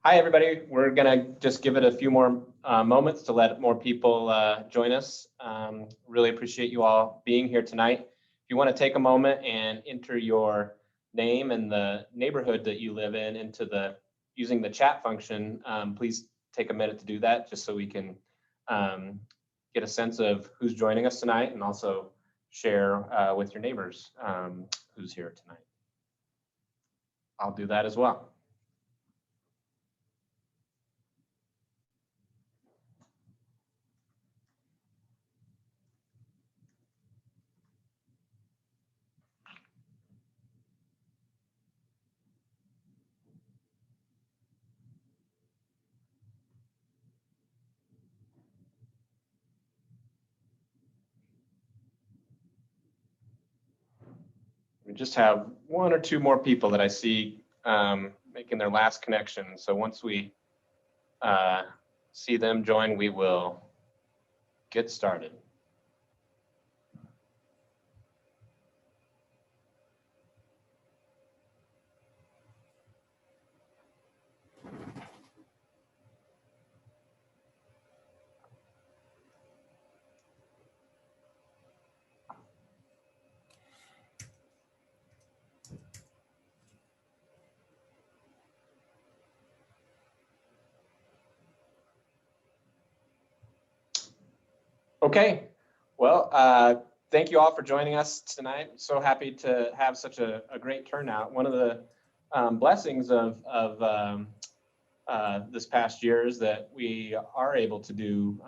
Hi, everybody. We're going to just give it a few more moments to let more people join us. Really appreciate you all being here tonight. If you want to take a moment and enter your name and the neighborhood that you live in into using the chat function, please take a minute to do that just so we can get a sense of who's joining us tonight and also share with your neighbors who's here tonight. I'll do that as well. We just have one or two more people that I see making their last connection. So once we see them join, we will get started. Okay, well, thank you all for joining us tonight. So happy to have such a great turnout. One of the blessings of this past year is that we are able to do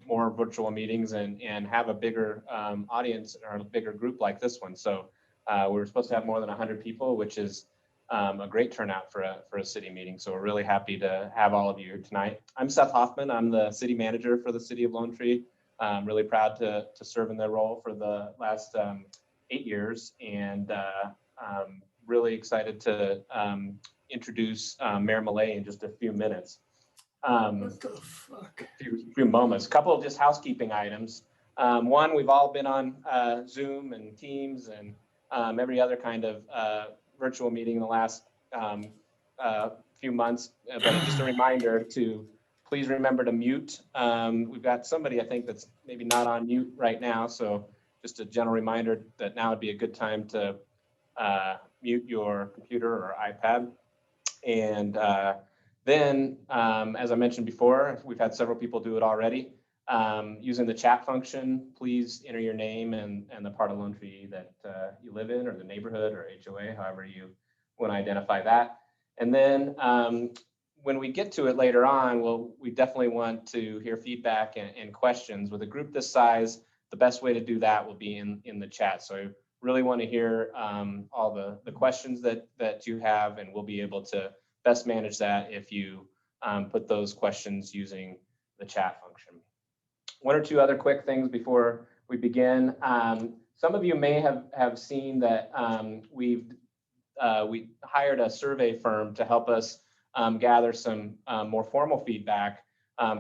more virtual meetings and have a bigger audience or a bigger group like this one. So we were supposed to have more than 100 people, which is a great turnout for a city meeting. So we're really happy to have all of you here tonight. I'm Seth Hoffman. I'm the city manager for the city of Loantree. I'm really proud to serve in that role for the last 8 years, and I'm really excited to introduce Mayor Malay in just a few minutes. What the fuck? Few moments. A couple of just housekeeping items. One, we've all been on Zoom and Teams and every other kind of virtual meeting in the last few months, but just a reminder to please remember to mute. We've got somebody, I think, that's maybe not on mute right now. So just a general reminder that now would be a good time to mute your computer or iPad. And then, as I mentioned before, we've had several people do it already. Using the chat function, please enter your name and the part of Loantree that you live in, or the neighborhood or HOA, however you want to identify that. And then when we get to it later on, we definitely want to hear feedback and questions. With a group this size, the best way to do that will be in the chat. So I really want to hear all the questions that you have, and we'll be able to best manage that if you put those questions using the chat function. One or two other quick things before we begin. Some of you may have seen that we hired a survey firm to help us gather some more formal feedback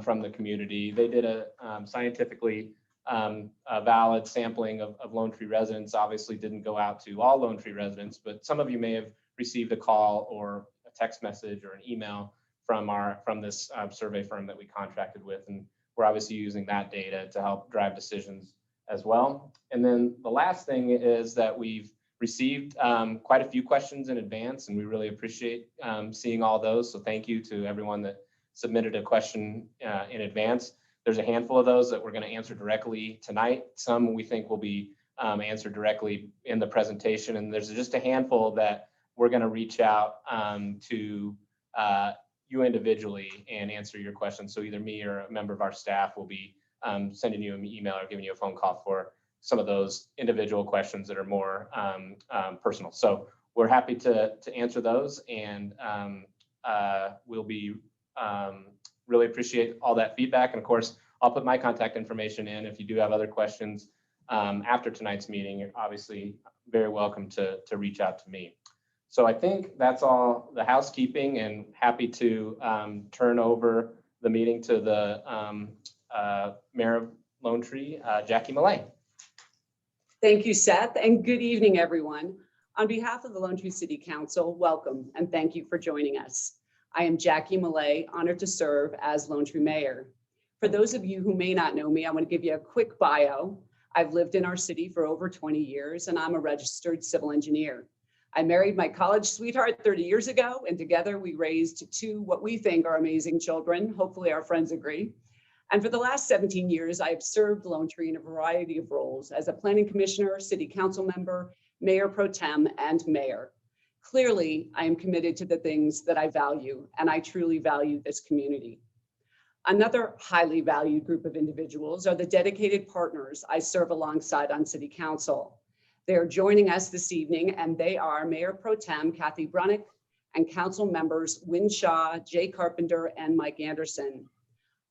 from the community. They did a scientifically valid sampling of Loantree residents. Obviously didn't go out to all Loantree residents, but some of you may have received a call or a text message or an email from this survey firm that we contracted with, and we're obviously using that data to help drive decisions as well. And then the last thing is that we've received quite a few questions in advance, and we really appreciate seeing all those. So thank you to everyone that submitted a question in advance. There's a handful of those that we're going to answer directly tonight. Some we think will be answered directly in the presentation, and there's just a handful that we're going to reach out to you individually and answer your questions. So either me or a member of our staff will be sending you an email or giving you a phone call for some of those individual questions that are more personal. So we're happy to answer those, and we'll be really appreciate all that feedback. And of course, I'll put my contact information in. If you do have other questions after tonight's meeting, you're obviously very welcome to reach out to me. So I think that's all the housekeeping, and happy to turn over the meeting to the Mayor of Loantree, Jackie Malay. Thank you, Seth, and good evening, everyone. On behalf of the Loantree City Council, welcome and thank you for joining us. I am Jackie Malay, honored to serve as Loantree Mayor. For those of you who may not know me, I want to give you a quick bio. I've lived in our city for over 20 years, and I'm a registered civil engineer. I married my college sweetheart 30 years ago, and together we raised two what we think are amazing children. Hopefully our friends agree. And for the last 17 years, I have served Loantree in a variety of roles as a planning commissioner, city council member, mayor pro tem, and mayor. Clearly, I am committed to the things that I value, and I truly value this community. Another highly valued group of individuals are the dedicated partners I serve alongside on city council. They are joining us this evening, and they are Mayor Pro Tem Kathy Brunick and council members Wynn Shaw, Jay Carpenter, and Mike Anderson.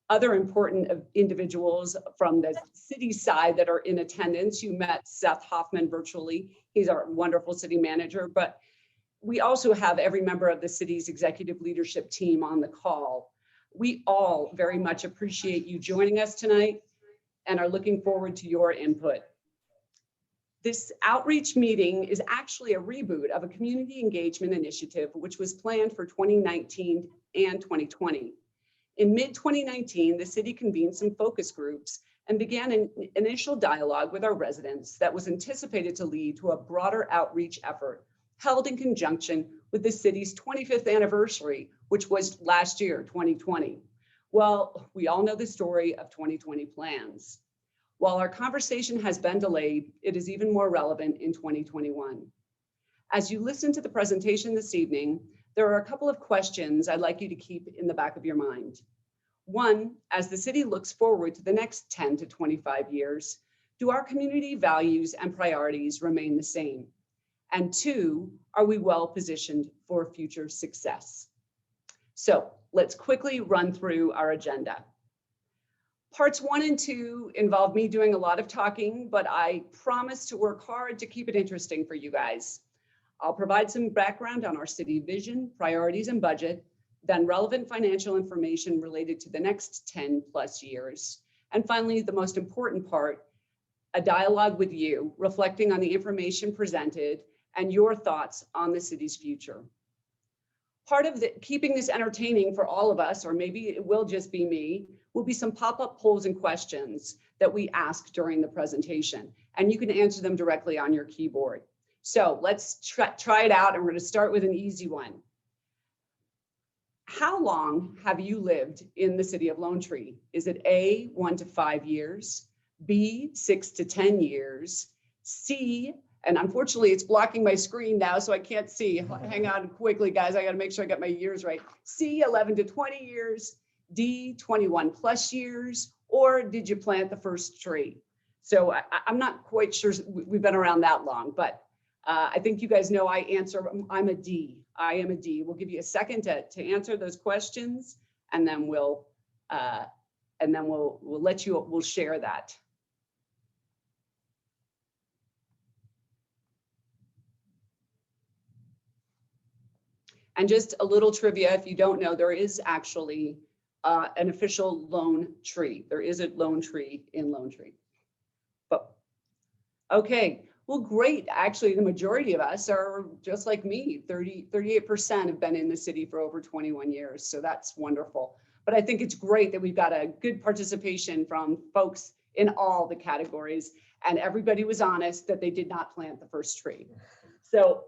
Other important individuals from the city side that are in attendance, you met Seth Hoffman virtually. He's our wonderful city manager, but we also have every member of the city's executive leadership team on the call. We all very much appreciate you joining us tonight and are looking forward to your input. This outreach meeting is actually a reboot of a community engagement initiative, which was planned for 2019 and 2020. In mid-2019, the city convened some focus groups and began an initial dialogue with our residents that was anticipated to lead to a broader outreach effort held in conjunction with the city's 25th anniversary, which was last year, 2020. Well, we all know the story of 2020 plans. While our conversation has been delayed, it is even more relevant in 2021. As you listen to the presentation this evening, there are a couple of questions I'd like you to keep in the back of your mind. One, as the city looks forward to the next 10 to 25 years, do our community values and priorities remain the same? And two, are we well positioned for future success? So let's quickly run through our agenda. Parts 1 and 2 involve me doing a lot of talking, but I promise to work hard to keep it interesting for you guys. I'll provide some background on our city vision, priorities, and budget, then relevant financial information related to the next 10 plus years. And finally, the most important part, a dialogue with you, reflecting on the information presented and your thoughts on the city's future. Part of keeping this entertaining for all of us, or maybe it will just be me, will be some pop-up polls and questions that we ask during the presentation, and you can answer them directly on your keyboard. So let's try it out, and we're going to start with an easy one. How long have you lived in the city of Loantree? Is it A, 1 to 5 years, B, 6 to 10 years, C, and unfortunately it's blocking my screen now, so I can't see. Hang on quickly, guys. I got to make sure I got my years right. C, 11 to 20 years, D, 21 plus years, or did you plant the first tree? So I'm not quite sure we've been around that long, but I think you guys know I'm a D. I am a D. We'll give you a second to answer those questions, and then we'll we'll share that. And just a little trivia, if you don't know, there is actually an official Loantree. There is a Loantree in Loantree. But okay, well, great. Actually, the majority of us are just like me. 38% have been in the city for over 21 years. So that's wonderful. But I think it's great that we've got a good participation from folks in all the categories. And everybody was honest that they did not plant the first tree. So,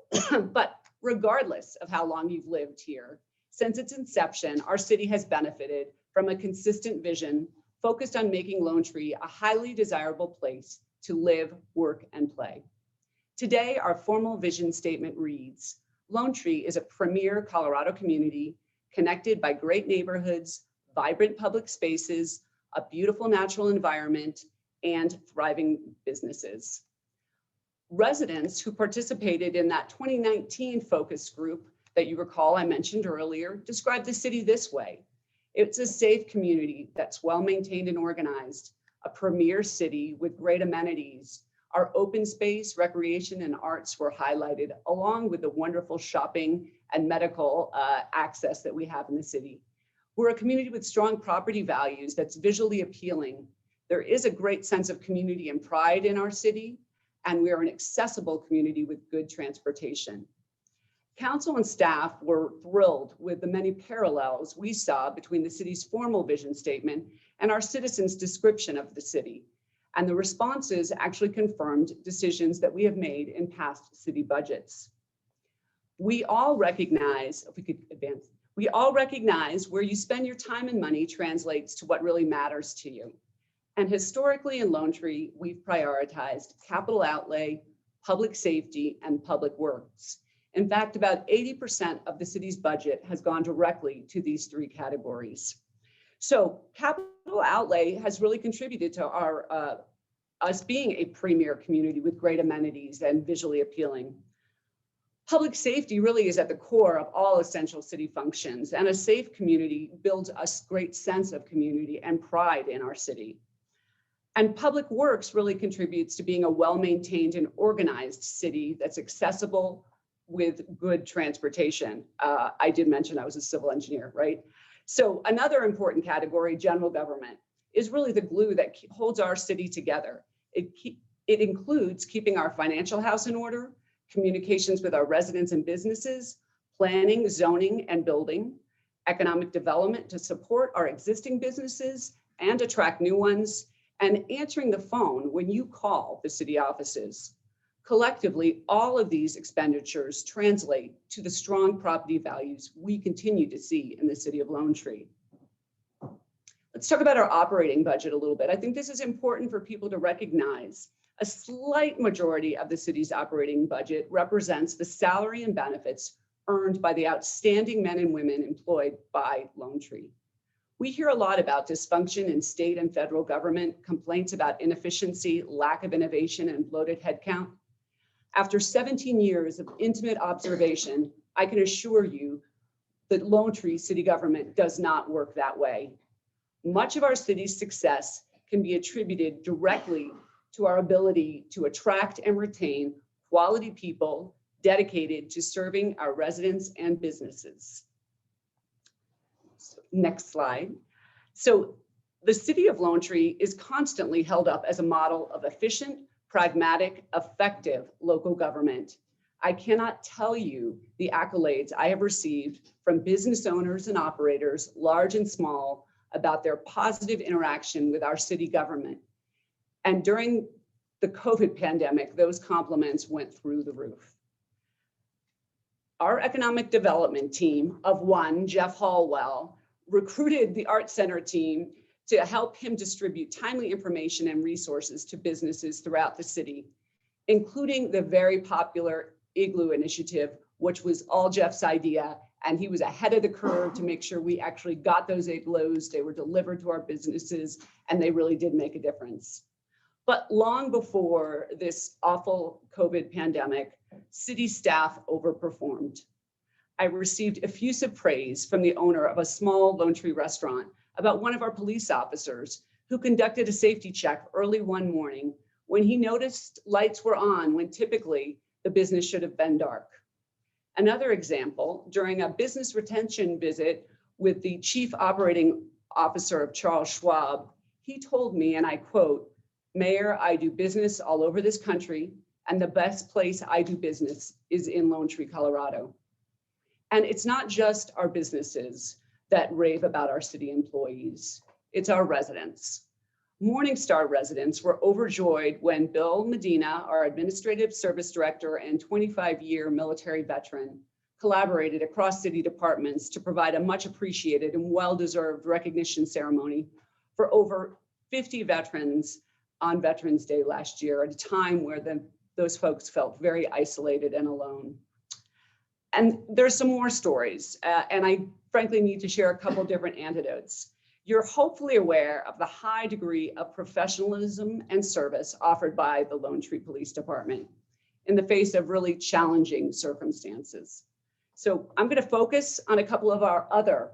but regardless of how long you've lived here, since its inception, our city has benefited from a consistent vision focused on making Loantree a highly desirable place to live, work, and play. Today, our formal vision statement reads, Loantree is a premier Colorado community connected by great neighborhoods, vibrant public spaces, a beautiful natural environment, and thriving businesses. Residents who participated in that 2019 focus group that you recall I mentioned earlier described the city this way. It's a safe community that's well maintained and organized, a premier city with great amenities. Our open space, recreation, and arts were highlighted, along with the wonderful shopping and medical access that we have in the city. We're a community with strong property values that's visually appealing. There is a great sense of community and pride in our city, and we are an accessible community with good transportation. Council and staff were thrilled with the many parallels we saw between the city's formal vision statement and our citizens' description of the city. And the responses actually confirmed decisions that we have made in past city budgets. We all recognize, if we could advance, we all recognize where you spend your time and money translates to what really matters to you. And historically in Loantree, we've prioritized capital outlay, public safety, and public works. In fact, about 80% of the city's budget has gone directly to these three categories. So capital outlay has really contributed to our us being a premier community with great amenities and visually appealing. Public safety really is at the core of all essential city functions, and a safe community builds a great sense of community and pride in our city. And public works really contributes to being a well-maintained and organized city that's accessible with good transportation. I did mention I was a civil engineer, right? So another important category, general government, is really the glue that holds our city together. It includes keeping our financial house in order, communications with our residents and businesses, planning, zoning, and building, economic development to support our existing businesses and attract new ones, and answering the phone when you call the city offices. Collectively, all of these expenditures translate to the strong property values we continue to see in the city of Loantree. Let's talk about our operating budget a little bit. I think this is important for people to recognize. A slight majority of the city's operating budget represents the salary and benefits earned by the outstanding men and women employed by Loantree. We hear a lot about dysfunction in state and federal government, complaints about inefficiency, lack of innovation, and bloated headcount. After 17 years of intimate observation, I can assure you that Loantree city government does not work that way. Much of our city's success can be attributed directly to our ability to attract and retain quality people dedicated to serving our residents and businesses. Next slide. So the city of Loantree is constantly held up as a model of efficient, pragmatic, effective local government. I cannot tell you the accolades I have received from business owners and operators, large and small, about their positive interaction with our city government. And during the COVID pandemic, those compliments went through the roof. Our economic development team of one, Jeff Hallwell, recruited the Art Center team to help him distribute timely information and resources to businesses throughout the city, including the very popular Igloo initiative, which was all Jeff's idea. And he was ahead of the curve to make sure we actually got those igloos. They were delivered to our businesses, and they really did make a difference. But long before this awful COVID pandemic, city staff overperformed. I received effusive praise from the owner of a small Loantree restaurant about one of our police officers who conducted a safety check early one morning when he noticed lights were on when typically the business should have been dark. Another example, during a business retention visit with the chief operating officer of Charles Schwab, he told me, and I quote, "Mayor, I do business all over this country, and the best place I do business is in Loantree, Colorado." And it's not just our businesses that rave about our city employees, it's our residents. Morningstar residents were overjoyed when Bill Medina, our administrative service director and 25-year military veteran, collaborated across city departments to provide a much appreciated and well-deserved recognition ceremony for over 50 veterans on Veterans Day last year, at a time where those folks felt very isolated and alone. And there's some more stories, and I frankly need to share a couple different anecdotes. You're hopefully aware of the high degree of professionalism and service offered by the Loantree Police Department in the face of really challenging circumstances. So I'm going to focus on a couple of our other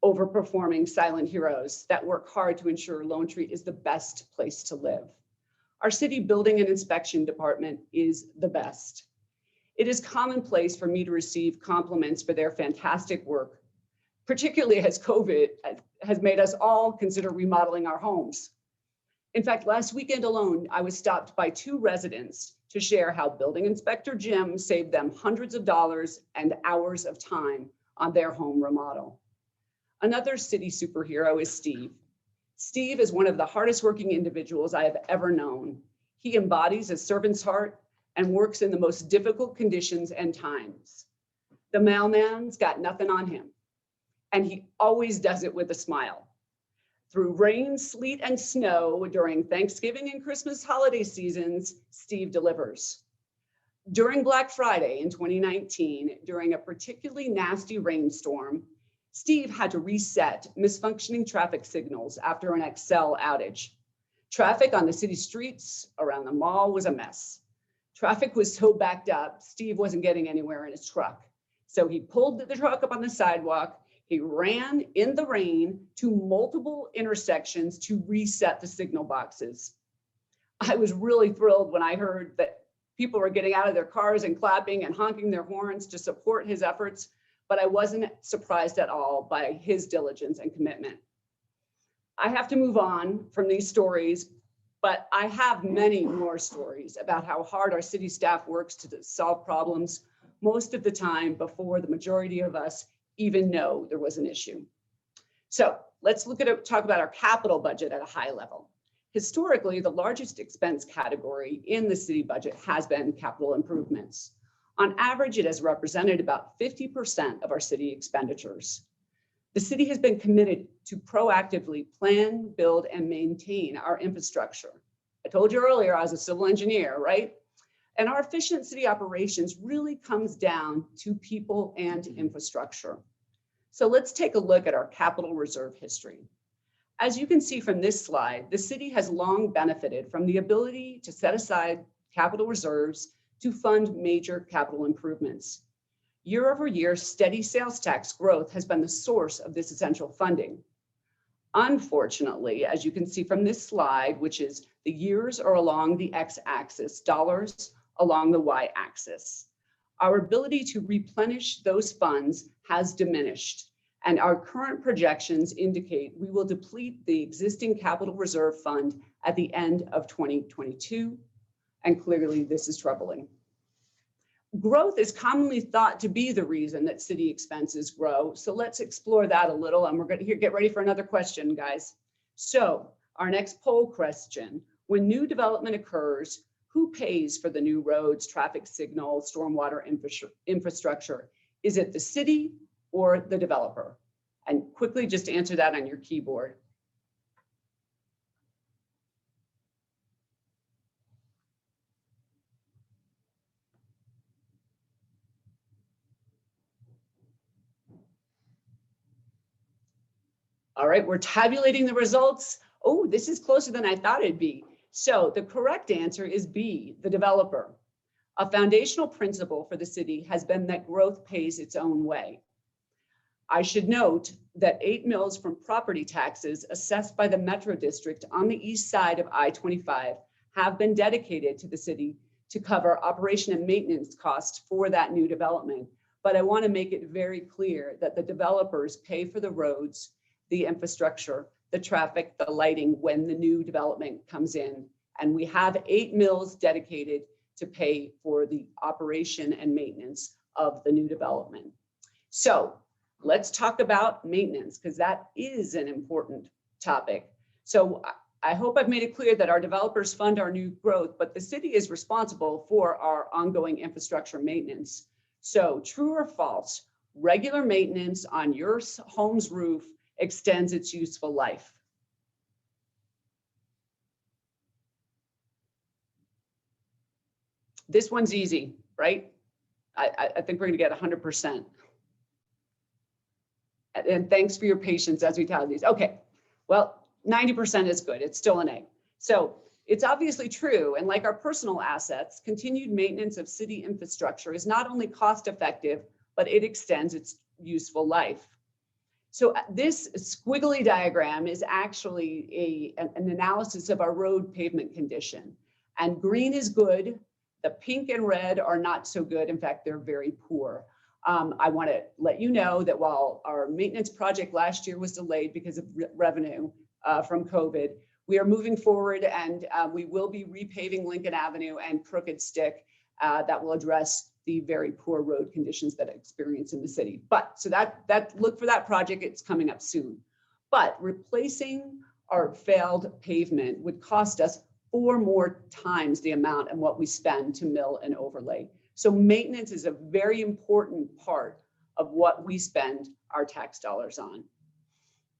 overperforming silent heroes that work hard to ensure Loantree is the best place to live. Our city building and inspection department is the best. It is commonplace for me to receive compliments for their fantastic work, particularly as COVID has made us all consider remodeling our homes. In fact, last weekend alone, I was stopped by two residents to share how building inspector Jim saved them hundreds of dollars and hours of time on their home remodel. Another city superhero is Steve. Steve is one of the hardest working individuals I have ever known. He embodies a servant's heart and works in the most difficult conditions and times. The mailman's got nothing on him, and he always does it with a smile. Through rain, sleet, and snow during Thanksgiving and Christmas holiday seasons, Steve delivers. During Black Friday in 2019, during a particularly nasty rainstorm, Steve had to reset misfunctioning traffic signals after an Excel outage. Traffic on the city streets around the mall was a mess. Traffic was so backed up, Steve wasn't getting anywhere in his truck. So he pulled the truck up on the sidewalk. He ran in the rain to multiple intersections to reset the signal boxes. I was really thrilled when I heard that people were getting out of their cars and clapping and honking their horns to support his efforts, but I wasn't surprised at all by his diligence and commitment. I have to move on from these stories, but I have many more stories about how hard our city staff works to solve problems, most of the time before the majority of us even know there was an issue. So let's talk about our capital budget at a high level. Historically, the largest expense category in the city budget has been capital improvements. On average, it has represented about 50% of our city expenditures. The city has been committed to proactively plan, build, and maintain our infrastructure. I told you earlier, I was a civil engineer, right? And our efficient city operations really comes down to people and infrastructure. So let's take a look at our capital reserve history. As you can see from this slide, the city has long benefited from the ability to set aside capital reserves to fund major capital improvements. Year over year, steady sales tax growth has been the source of this essential funding. Unfortunately, as you can see from this slide, which is the years are along the x-axis, dollars along the y-axis, our ability to replenish those funds has diminished, and our current projections indicate we will deplete the existing capital reserve fund at the end of 2022, and clearly this is troubling. Growth is commonly thought to be the reason that city expenses grow, so let's explore that a little, and we're going to get ready for another question, guys. So our next poll question: when new development occurs, who pays for the new roads, traffic signals, stormwater infrastructure? Is it the city or the developer? And quickly just answer that on your keyboard. All right, we're tabulating the results. Oh, this is closer than I thought it'd be. So the correct answer is B, the developer. A foundational principle for the city has been that growth pays its own way. I should note that 8 mills from property taxes assessed by the Metro District on the east side of I-25 have been dedicated to the city to cover operation and maintenance costs for that new development. But I want to make it very clear that the developers pay for the roads, the infrastructure, the traffic, the lighting when the new development comes in. And we have 8 mills dedicated to pay for the operation and maintenance of the new development. So let's talk about maintenance, because that is an important topic. So I hope I've made it clear that our developers fund our new growth, but the city is responsible for our ongoing infrastructure maintenance. So true or false, regular maintenance on your home's roof extends its useful life. This one's easy, right? I think we're gonna get 100%. And thanks for your patience as we tally these. Okay, well, 90% is good, it's still an A. So it's obviously true, and like our personal assets, continued maintenance of city infrastructure is not only cost effective, but it extends its useful life. So this squiggly diagram is actually an analysis of our road pavement condition. And green is good, the pink and red are not so good. In fact, they're very poor. I want to let you know that while our maintenance project last year was delayed because of revenue from COVID, we are moving forward, and we will be repaving Lincoln Avenue and Crooked Stick that will address the very poor road conditions that I experience in the city. But so that look for that project, it's coming up soon. But replacing our failed pavement would cost us 4 more times the amount and what we spend to mill and overlay. So maintenance is a very important part of what we spend our tax dollars on.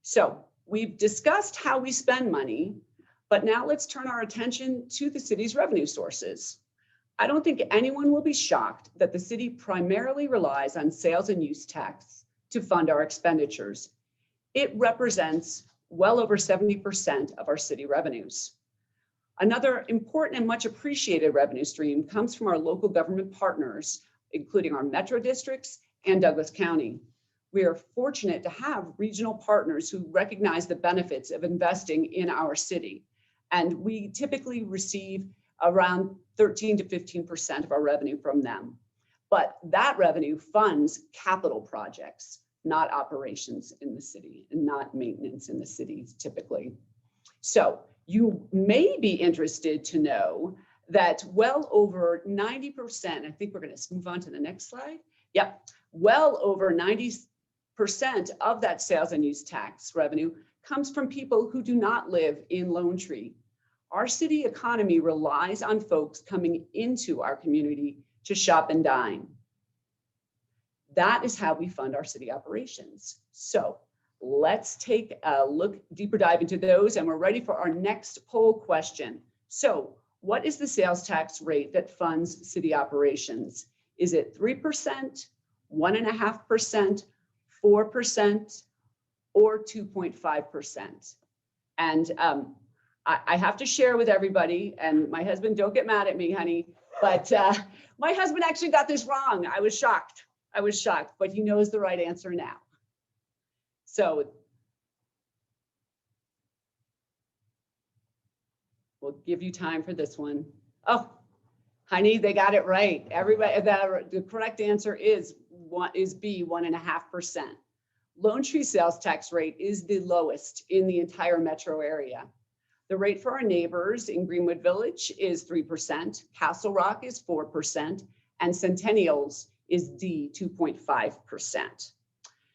So we've discussed how we spend money, but now let's turn our attention to the city's revenue sources. I don't think anyone will be shocked that the city primarily relies on sales and use tax to fund our expenditures. It represents well over 70% of our city revenues. Another important and much appreciated revenue stream comes from our local government partners, including our metro districts and Douglas County. We are fortunate to have regional partners who recognize the benefits of investing in our city. And we typically receive around 13 to 15% of our revenue from them. But that revenue funds capital projects, not operations in the city and not maintenance in the cities typically. So you may be interested to know that well over 90%, I think we're going to move on to the next slide. Yep, well over 90% of that sales and use tax revenue comes from people who do not live in Loantree. Our city economy relies on folks coming into our community to shop and dine. That is how we fund our city operations. So let's take a deeper dive into those, and we're ready for our next poll question. So what is the sales tax rate that funds city operations? Is it 3%, 1.5%, 4%, or 2.5%? And I have to share with everybody, and my husband, don't get mad at me, honey, but my husband actually got this wrong. I was shocked, but he knows the right answer now. So we'll give you time for this one. Oh, honey, they got it right. Everybody, the correct answer is B, 1.5%. Loantree sales tax rate is the lowest in the entire metro area. The rate for our neighbors in Greenwood Village is 3%, Castle Rock is 4%, and Centennials is D, 2.5%.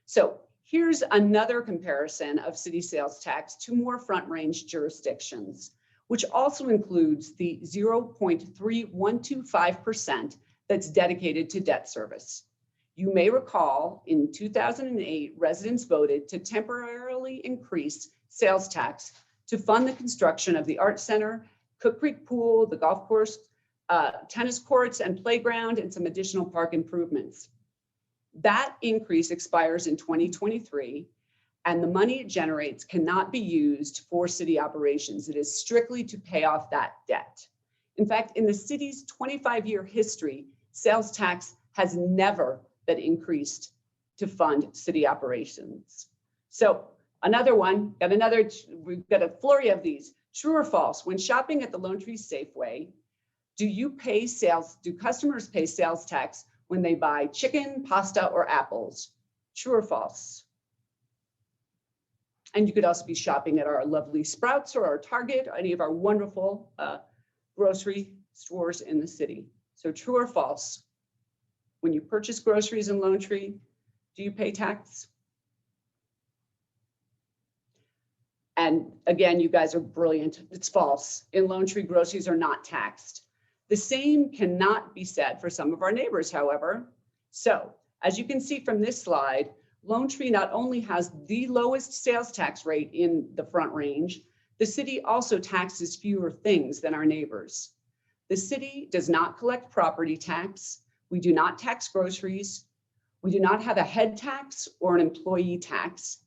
So here's another comparison of city sales tax to more front range jurisdictions, which also includes the 0.3125% that's dedicated to debt service. You may recall in 2008, residents voted to temporarily increase sales tax to fund the construction of the Art Center, Cook Creek Pool, the golf course, tennis courts and playground, and some additional park improvements. That increase expires in 2023, and the money it generates cannot be used for city operations. It is strictly to pay off that debt. In fact, in the city's 25-year history, sales tax has never been increased to fund city operations. So another one, we've got a flurry of these. True or false, when shopping at the Loantree Safeway, do customers pay sales tax when they buy chicken, pasta, or apples? True or false? And you could also be shopping at our lovely Sprouts or our Target, or any of our wonderful grocery stores in the city. So true or false? When you purchase groceries in Loantree, do you pay tax? And again, you guys are brilliant. It's false. In Loantree, groceries are not taxed. The same cannot be said for some of our neighbors, however. So as you can see from this slide, Loantree not only has the lowest sales tax rate in the Front Range, the city also taxes fewer things than our neighbors. The city does not collect property tax. We do not tax groceries. We do not have a head tax or an employee tax.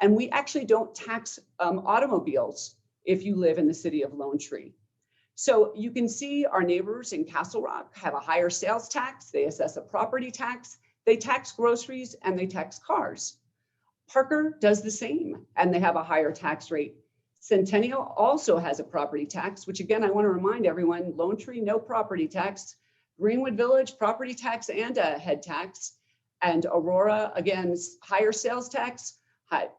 And we actually don't tax automobiles if you live in the city of Loantree. So you can see our neighbors in Castle Rock have a higher sales tax. They assess a property tax. They tax groceries and they tax cars. Parker does the same, and they have a higher tax rate. Centennial also has a property tax, which again, I want to remind everyone, Loantree, no property tax. Greenwood Village, property tax and a head tax. And Aurora, again, higher sales tax,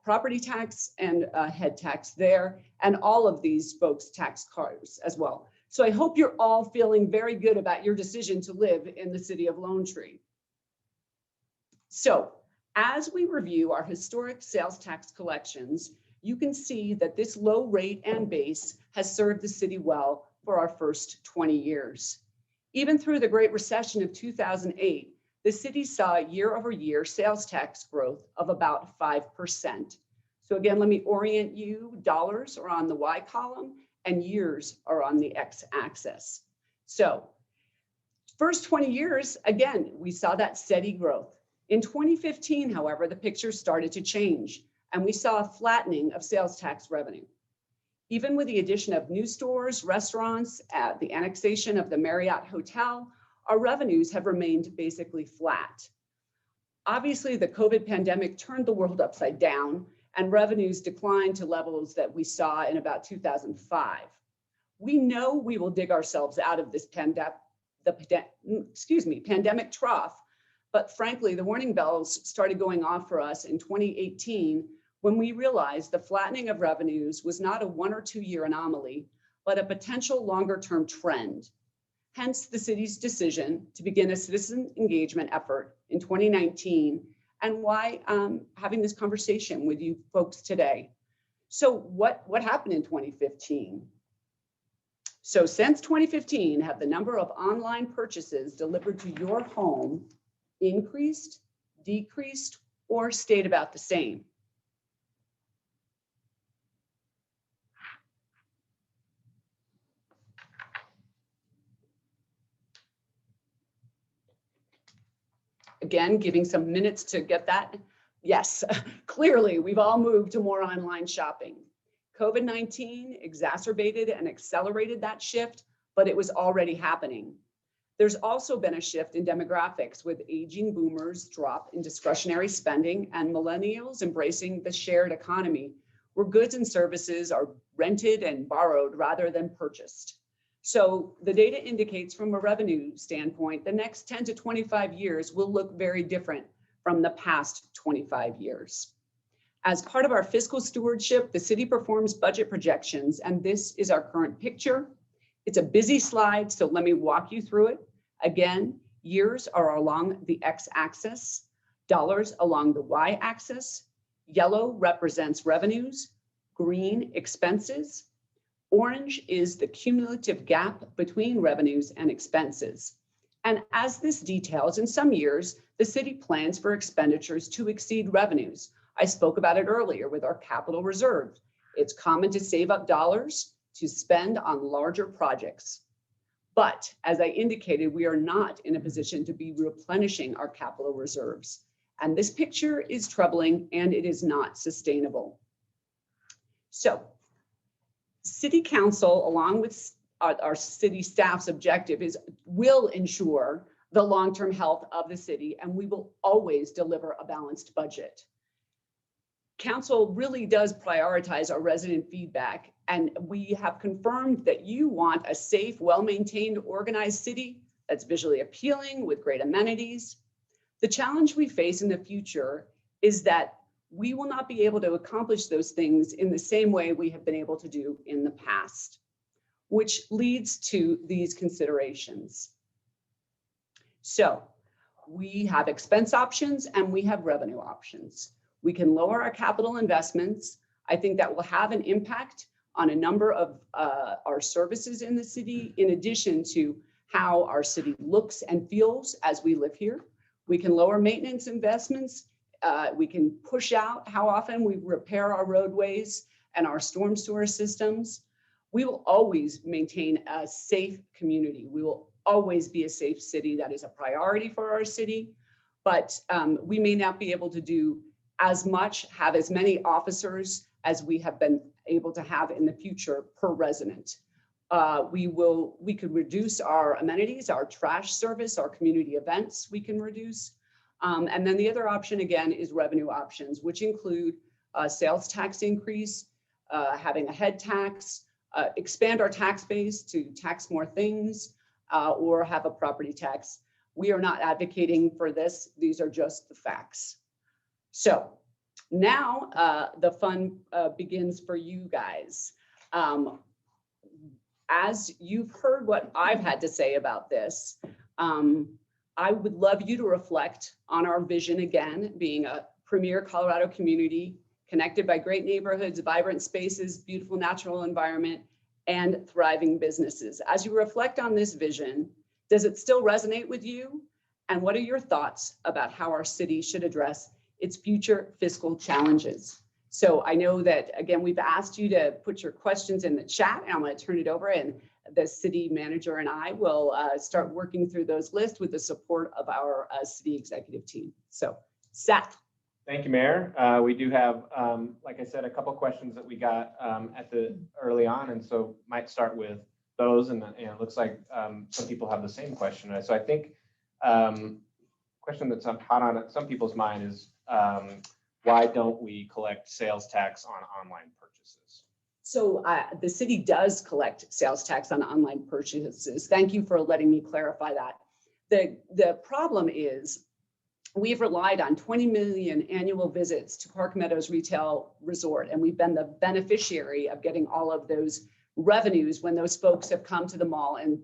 property tax and head tax there, and all of these folks' tax cards as well. So I hope you're all feeling very good about your decision to live in the city of Loantree. So as we review our historic sales tax collections, you can see that this low rate and base has served the city well for our first 20 years. Even through the Great Recession of 2008, the city saw year-over-year sales tax growth of about 5%. So again, let me orient you. Dollars are on the Y column and years are on the X axis. So first 20 years, again, we saw that steady growth. In 2015, however, the picture started to change and we saw a flattening of sales tax revenue. Even with the addition of new stores, restaurants, the annexation of the Marriott Hotel, our revenues have remained basically flat. Obviously, the COVID pandemic turned the world upside down and revenues declined to levels that we saw in about 2005. We know we will dig ourselves out of this pandemic trough, but frankly, the warning bells started going off for us in 2018 when we realized the flattening of revenues was not a 1 or 2 year anomaly, but a potential longer term trend. Hence the city's decision to begin a citizen engagement effort in 2019 and why having this conversation with you folks today. So what happened in 2015? So since 2015, have the number of online purchases delivered to your home increased, decreased, or stayed about the same? Again, giving some minutes to get that. Yes, clearly we've all moved to more online shopping. COVID-19 exacerbated and accelerated that shift, but it was already happening. There's also been a shift in demographics with aging boomers drop in discretionary spending and millennials embracing the shared economy where goods and services are rented and borrowed rather than purchased. So the data indicates from a revenue standpoint, the next 10 to 25 years will look very different from the past 25 years. As part of our fiscal stewardship, the city performs budget projections, and this is our current picture. It's a busy slide, so let me walk you through it. Again, years are along the x-axis, dollars along the y-axis. Yellow represents revenues, green expenses. Orange is the cumulative gap between revenues and expenses. And as this details, in some years, the city plans for expenditures to exceed revenues. I spoke about it earlier with our capital reserve. It's common to save up dollars to spend on larger projects. But as I indicated, we are not in a position to be replenishing our capital reserves. And this picture is troubling and it is not sustainable. So, City Council, along with our city staff's objective, will ensure the long-term health of the city, and we will always deliver a balanced budget. Council really does prioritize our resident feedback, and we have confirmed that you want a safe, well-maintained, organized city that's visually appealing with great amenities. The challenge we face in the future is that we will not be able to accomplish those things in the same way we have been able to do in the past, which leads to these considerations. So we have expense options and we have revenue options. We can lower our capital investments. I think that will have an impact on a number of our services in the city, in addition to how our city looks and feels as we live here. We can lower maintenance investments. We can push out how often we repair our roadways and our storm sewer systems. We will always maintain a safe community. We will always be a safe city. That is a priority for our city, but we may not be able to do as much, have as many officers as we have been able to have in the future per resident. We could reduce our amenities, our trash service, our community events we can reduce. And then the other option, again, is revenue options, which include sales tax increase, having a head tax, expand our tax base to tax more things, or have a property tax. We are not advocating for this. These are just the facts. So Now the fun begins for you guys. As you've heard what I've had to say about this, I would love you to reflect on our vision again, being a premier Colorado community connected by great neighborhoods, vibrant spaces, beautiful natural environment, and thriving businesses. As you reflect on this vision, does it still resonate with you? And what are your thoughts about how our city should address its future fiscal challenges? So I know that, again, we've asked you to put your questions in the chat, and I'm going to turn it over, and the city manager and I will start working through those lists with the support of our city executive team. So, Seth. Thank you, Mayor. We do have, like I said, a couple questions that we got at the early on, and so might start with those. And it looks like some people have the same question. So I think question that's hot on some people's mind is why don't we collect sales tax on online purchases? So the city does collect sales tax on online purchases. Thank you for letting me clarify that. The problem is we've relied on 20 million annual visits to Park Meadows Retail Resort, and we've been the beneficiary of getting all of those revenues when those folks have come to the mall and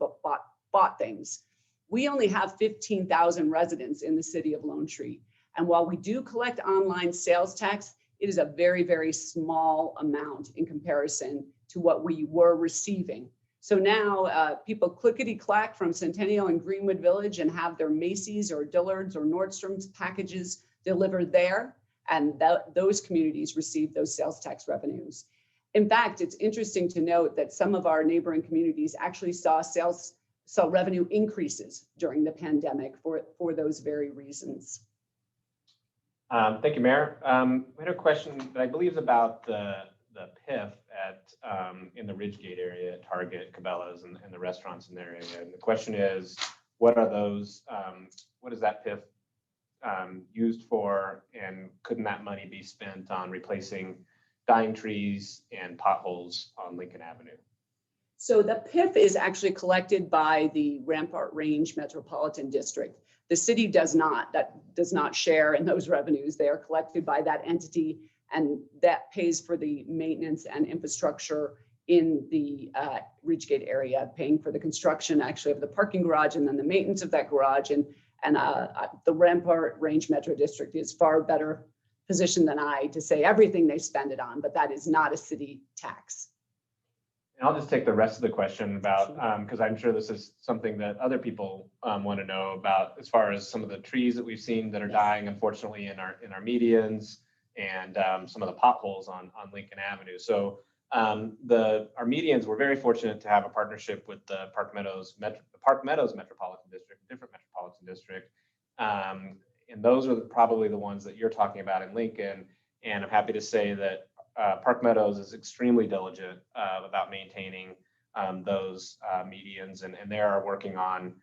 bought things. We only have 15,000 residents in the city of Loantree. And while we do collect online sales tax, it is a very, very small amount in comparison to what we were receiving. So now people clickety-clack from Centennial and Greenwood Village and have their Macy's or Dillard's or Nordstrom's packages delivered there, and those communities receive those sales tax revenues. In fact, it's interesting to note that some of our neighboring communities actually saw revenue increases during the pandemic for those very reasons. Thank you, Mayor. We had a question that I believe is about the PIF in the Ridgegate area at Target, Cabela's, and the restaurants in their area. And the question is, what are those? What is that PIF used for? And couldn't that money be spent on replacing dying trees and potholes on Lincoln Avenue? So the PIF is actually collected by the Rampart Range Metropolitan District. The city does not share in those revenues. They are collected by that entity, and that pays for the maintenance and infrastructure in the Ridgegate area, paying for the construction actually of the parking garage and then the maintenance of that garage. And the Rampart Range Metro District is far better positioned than I to say everything they spend it on, but that is not a city tax. And I'll just take the rest of the question about, because I'm sure this is something that other people want to know about, as far as some of the trees that we've seen that are dying, unfortunately, in our medians, and some of the potholes on Lincoln Avenue. So our medians, we're very fortunate to have a partnership with the Park Meadows Metropolitan District, a different metropolitan district. And those are probably the ones that you're talking about in Lincoln. And I'm happy to say that Park Meadows is extremely diligent about maintaining those medians, and they are working on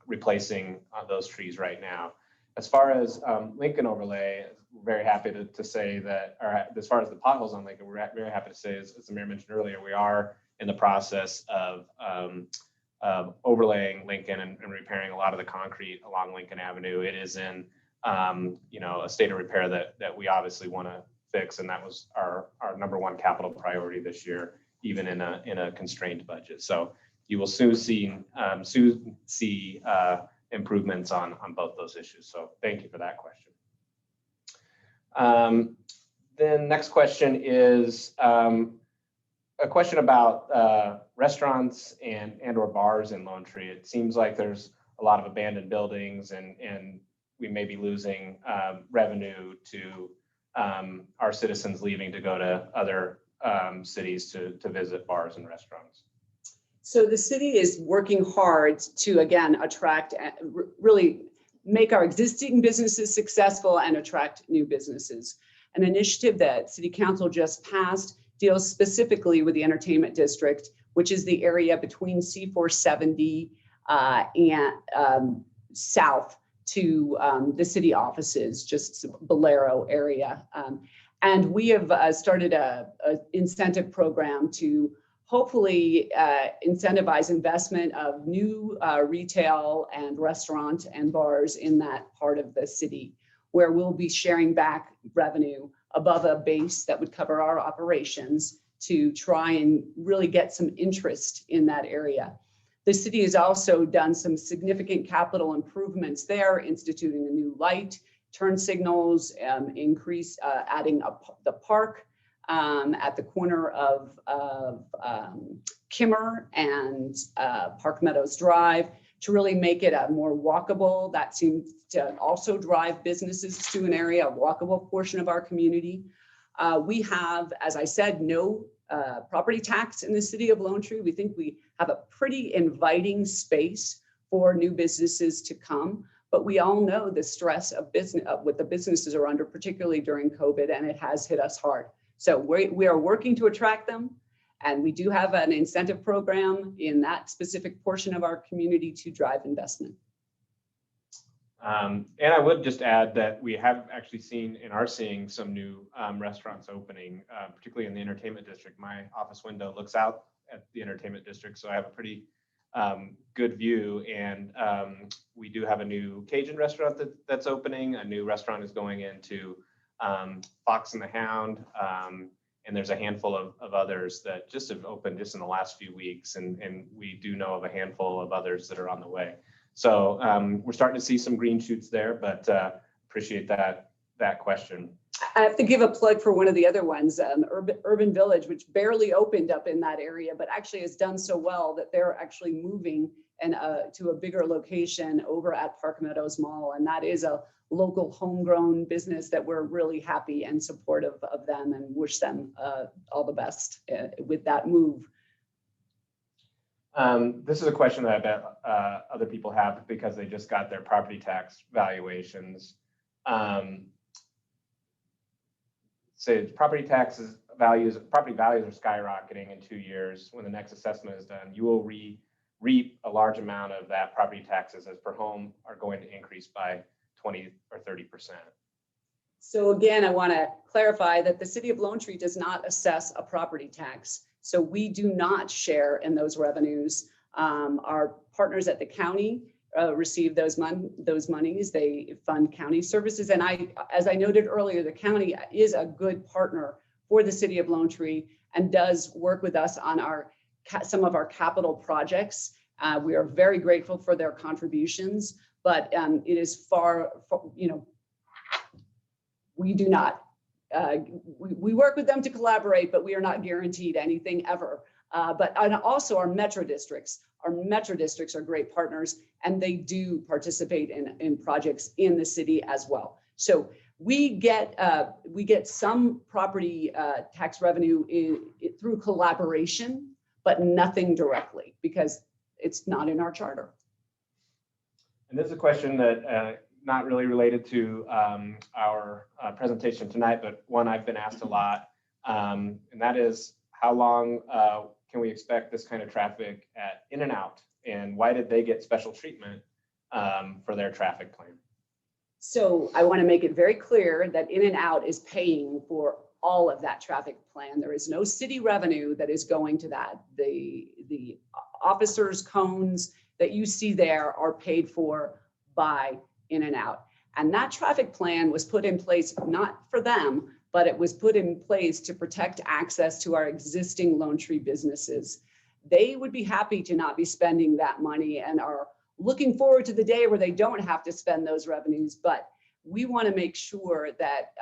replacing those trees right now. As far as Lincoln overlay, we're very happy to say that, or as far as the potholes on Lincoln, we're very happy to say, as the mayor mentioned earlier, we are in the process of overlaying Lincoln and repairing a lot of the concrete along Lincoln Avenue. It is in a state of repair that we obviously want to fix, and that was our number one capital priority this year, even in a constrained budget. So you will soon see improvements on both those issues. So thank you for that question. Then next question is a question about restaurants and or bars in Loantree. It seems like there's a lot of abandoned buildings, and we may be losing revenue to our citizens leaving to go to other cities to visit bars and restaurants. So the city is working hard to, again, attract, really make our existing businesses successful and attract new businesses. An initiative that City Council just passed deals specifically with the entertainment district, which is the area between C470 and south to the city offices, just Bolero area. And we have started a incentive program to hopefully incentivize investment of new retail and restaurant and bars in that part of the city. where we'll be sharing back revenue above a base that would cover our operations to try and really get some interest in that area. The city has also done some significant capital improvements there, instituting a new light, turn signals, adding the park at the corner of Kimmer and Park Meadows Drive to really make it a more walkable. That seems to also drive businesses to an area, a walkable portion of our community. We have, as I said, no property tax in the city of Loantree. We think we have a pretty inviting space for new businesses to come, but we all know the stress of business, what the businesses are under, particularly during COVID, and it has hit us hard. So we are working to attract them, and we do have an incentive program in that specific portion of our community to drive investment. And I would just add that we have actually seen and are seeing some new restaurants opening, particularly in the entertainment district. My office window looks out at the entertainment district, so I have a pretty good view. And we do have a new Cajun restaurant that's opening. A new restaurant is going into Fox and the Hound. And there's a handful of others that just have opened just in the last few weeks. And we do know of a handful of others that are on the way. So we're starting to see some green shoots there, but appreciate that question. I have to give a plug for one of the other ones, Urban Village, which barely opened up in that area, but actually has done so well that they're actually moving and to a bigger location over at Park Meadows Mall. And that is a local homegrown business that we're really happy and supportive of them and wish them all the best with that move. This is a question that I bet other people have because they just got their property tax valuations. Say property values are skyrocketing in 2 years. When the next assessment is done, you will reap a large amount of that property taxes as per home are going to increase by 20 or 30%. So again, I want to clarify that the city of Loantree does not assess a property tax. So we do not share in those revenues. Our partners at the county receive those monies. They fund county services. And as I noted earlier, the county is a good partner for the city of Loantree and does work with us on some of our capital projects. We are very grateful for their contributions, but it is we do not. We work with them to collaborate, but we are not guaranteed anything ever. And also our metro districts. Our metro districts are great partners, and they do participate in projects in the city as well. So we get some property tax revenue through collaboration, but nothing directly because it's not in our charter. And this is a question that not really related to our presentation tonight, but one I've been asked a lot, and that is how long can we expect this kind of traffic at In-N-Out, and why did they get special treatment for their traffic plan? So I want to make it very clear that In-N-Out is paying for all of that traffic plan. There is no city revenue that is going to that. The officers' cones that you see there are paid for by In-N-Out. And that traffic plan was put in place not for them, but it was put in place to protect access to our existing Loantree businesses. They would be happy to not be spending that money and are looking forward to the day where they don't have to spend those revenues. But we want to make sure that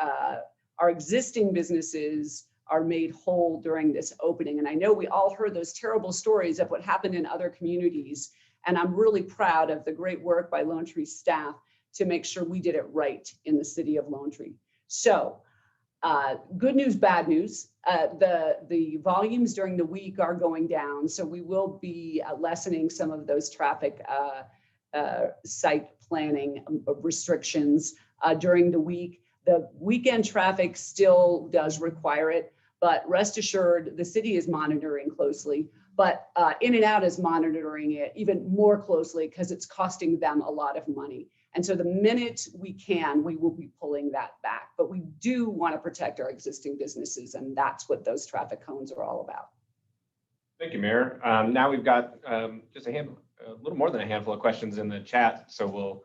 our existing businesses are made whole during this opening. And I know we all heard those terrible stories of what happened in other communities. And I'm really proud of the great work by Loantree staff to make sure we did it right in the city of Loantree. So good news, bad news. The volumes during the week are going down. So we will be lessening some of those traffic site planning restrictions during the week. The weekend traffic still does require it, but rest assured, the city is monitoring closely. But In-N-Out is monitoring it even more closely because it's costing them a lot of money. And so the minute we can, we will be pulling that back. But we do want to protect our existing businesses, and that's what those traffic cones are all about. Thank you, Mayor. Now we've got just a little more than a handful of questions in the chat, so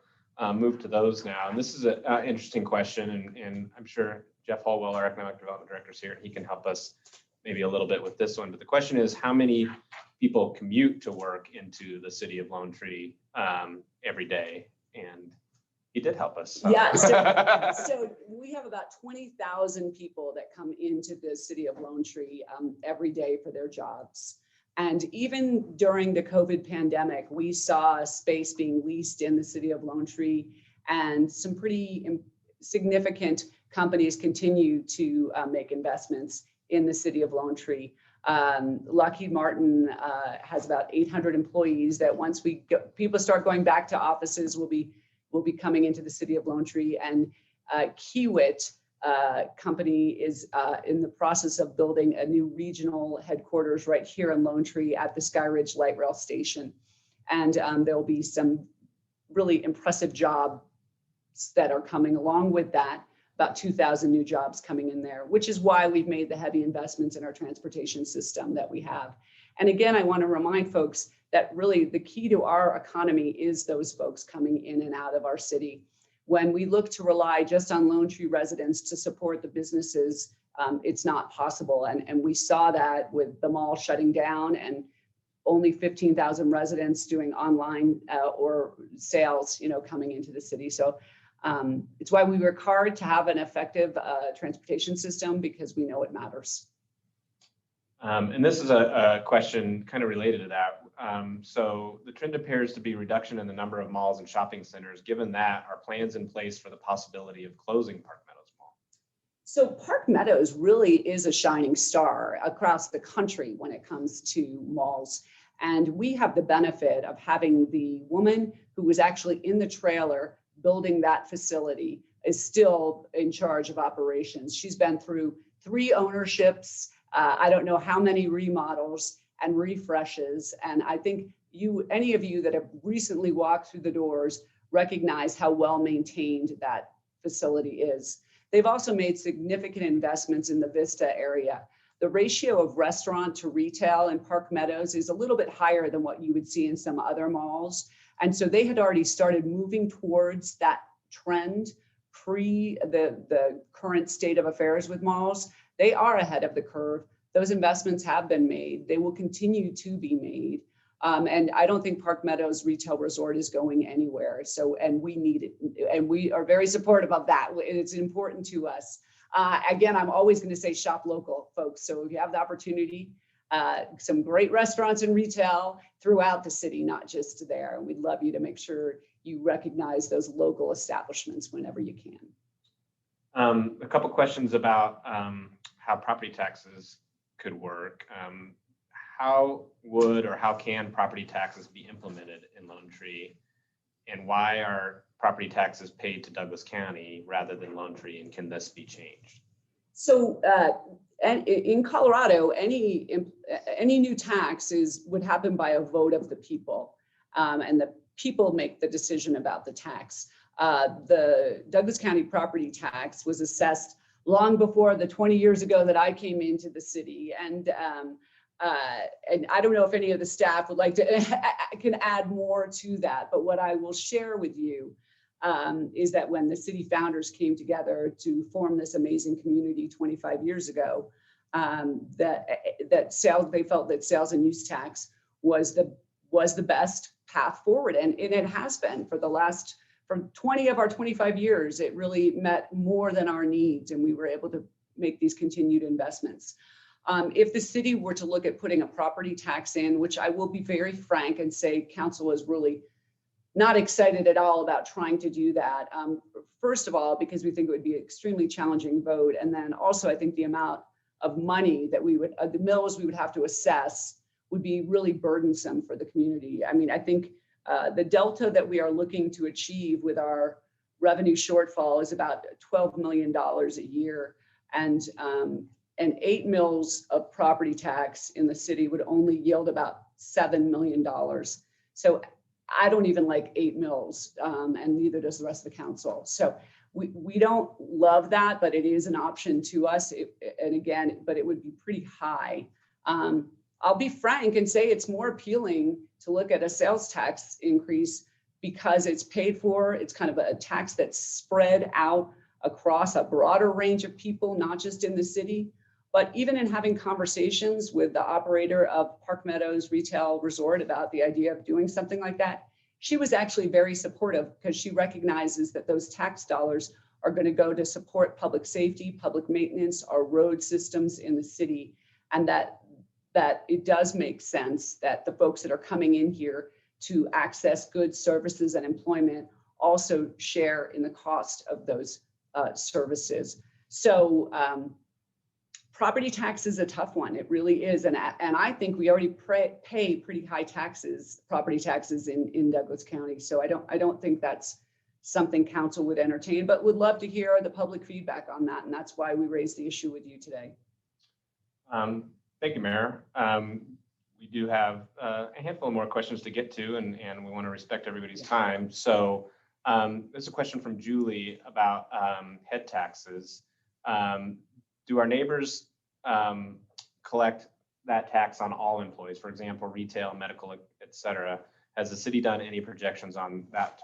move to those now. And this is an interesting question, and I'm sure Jeff Holwell, our Economic Development Director, is here, and he can help us maybe a little bit with this one. But the question is, how many people commute to work into the city of Loantree every day? And he did help us. So. Yeah, so we have about 20,000 people that come into the city of Loantree every day for their jobs. And even during the COVID pandemic, we saw space being leased in the city of Loantree, and some pretty significant companies continue to make investments in the city of Loantree. Lockheed Martin has about 800 employees that once people start going back to offices, will be coming into the city of Loantree. And Kiewit company is in the process of building a new regional headquarters right here in Loantree at the Skyridge Light Rail Station. And there will be some really impressive jobs that are coming along with that, about 2,000 new jobs coming in there, which is why we've made the heavy investments in our transportation system that we have. And again, I want to remind folks that really the key to our economy is those folks coming in and out of our city. When we look to rely just on Loantree residents to support the businesses, it's not possible. And we saw that with the mall shutting down and only 15,000 residents doing online or sales, coming into the city. So it's why we work hard to have an effective transportation system, because we know it matters. And this is a question kind of related to that. So the trend appears to be reduction in the number of malls and shopping centers. Given that, are plans in place for the possibility of closing Park Meadows Mall? So Park Meadows really is a shining star across the country when it comes to malls. And we have the benefit of having the woman who was actually in the trailer building that facility is still in charge of operations. She's been through 3 ownerships, I don't know how many remodels and refreshes. And I think any of you that have recently walked through the doors recognize how well maintained that facility is. They've also made significant investments in the Vista area. The ratio of restaurant to retail in Park Meadows is a little bit higher than what you would see in some other malls. And so they had already started moving towards that trend pre the current state of affairs with malls. They are ahead of the curve. Those investments have been made. They will continue to be made. And I don't think Park Meadows Retail Resort is going anywhere. So, and we need it. And we are very supportive of that. It's important to us. Again, I'm always going to say shop local, folks. So if you have the opportunity, some great restaurants and retail throughout the city, not just there. And we'd love you to make sure you recognize those local establishments whenever you can. A couple questions about how property taxes could work. How would or how can property taxes be implemented in Loantree? And why are property taxes paid to Douglas County rather than Loantree? And can this be changed? So and in Colorado, any new tax would happen by a vote of the people, and the people make the decision about the tax. The Douglas County property tax was assessed long before the 20 years ago that I came into the city, and I don't know if any of the staff would like to can add more to that. But what I will share with you is that when the city founders came together to form this amazing community 25 years ago, they felt that sales and use tax was the best path forward, and it has been for 20 of our 25 years. It really met more than our needs, and we were able to make these continued investments. If the city were to look at putting a property tax in, which I will be very frank and say council is really not excited at all about trying to do that. First of all, because we think it would be an extremely challenging vote. And then also I think the amount of money that the mills we would have to assess would be really burdensome for the community. I mean, I think the delta that we are looking to achieve with our revenue shortfall is about $12 million a year. And 8 mills of property tax in the city would only yield about $7 million. So I don't even like 8 mills, and neither does the rest of the council. So we don't love that, but it is an option to us. But it would be pretty high. I'll be frank and say it's more appealing to look at a sales tax increase because it's paid for, it's kind of a tax that's spread out across a broader range of people, not just in the city. But even in having conversations with the operator of Park Meadows Retail Resort about the idea of doing something like that, she was actually very supportive because she recognizes that those tax dollars are going to go to support public safety, public maintenance, our road systems in the city, and that it does make sense that the folks that are coming in here to access goods, services, and employment also share in the cost of those services. So property tax is a tough one. It really is. And I think we already pay pretty high taxes, property taxes in Douglas County. So I don't think that's something council would entertain, but would love to hear the public feedback on that. And that's why we raised the issue with you today. Thank you, Mayor. We do have a handful of more questions to get to, and we want to respect everybody's time. So there's a question from Julie about head taxes. Do our neighbors collect that tax on all employees, for example, retail, medical, et cetera? Has the city done any projections on that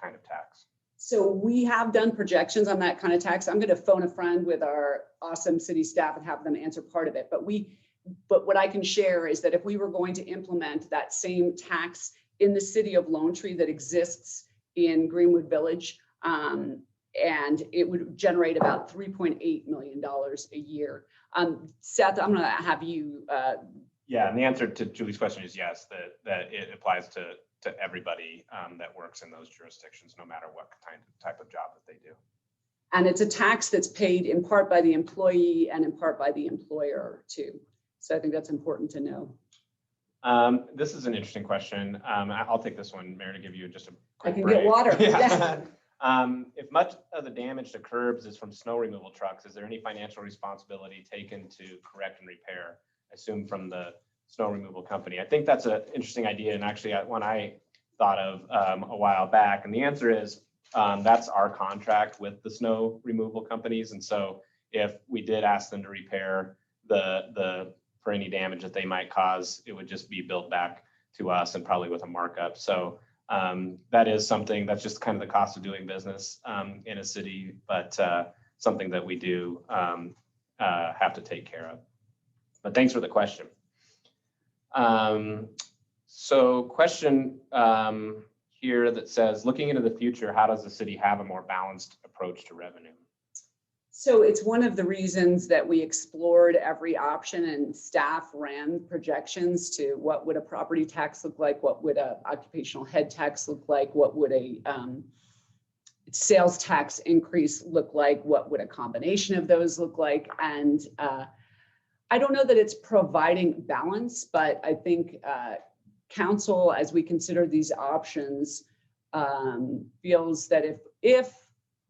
kind of tax? So we have done projections on that kind of tax. I'm going to phone a friend with our awesome city staff and have them answer part of it. But what I can share is that if we were going to implement that same tax in the city of Loantree that exists in Greenwood Village, and it would generate about $3.8 million a year. Seth, I'm going to have you. Yeah, and the answer to Julie's question is yes, that it applies to everybody that works in those jurisdictions, no matter what type of job that they do. And it's a tax that's paid in part by the employee and in part by the employer too. So I think that's important to know. This is an interesting question. I'll take this one, Mayor, to give you just a quick I can break. get water. Yeah. If much of the damage to curbs is from snow removal trucks, is there any financial responsibility taken to correct and repair? I assume from the snow removal company. I think that's an interesting idea, and actually one I thought of a while back. And the answer is that's our contract with the snow removal companies. And so if we did ask them to repair for any damage that they might cause, it would just be billed back to us and probably with a markup. So that is something that's just kind of the cost of doing business in a city, but something that we do have to take care of. But thanks for the question. So question here that says, looking into the future, how does the city have a more balanced approach to revenue? So it's one of the reasons that we explored every option, and staff ran projections to what would a property tax look like, what would a occupational head tax look like, what would a sales tax increase look like, what would a combination of those look like. And I don't know that it's providing balance, but I think council, as we consider these options, feels that if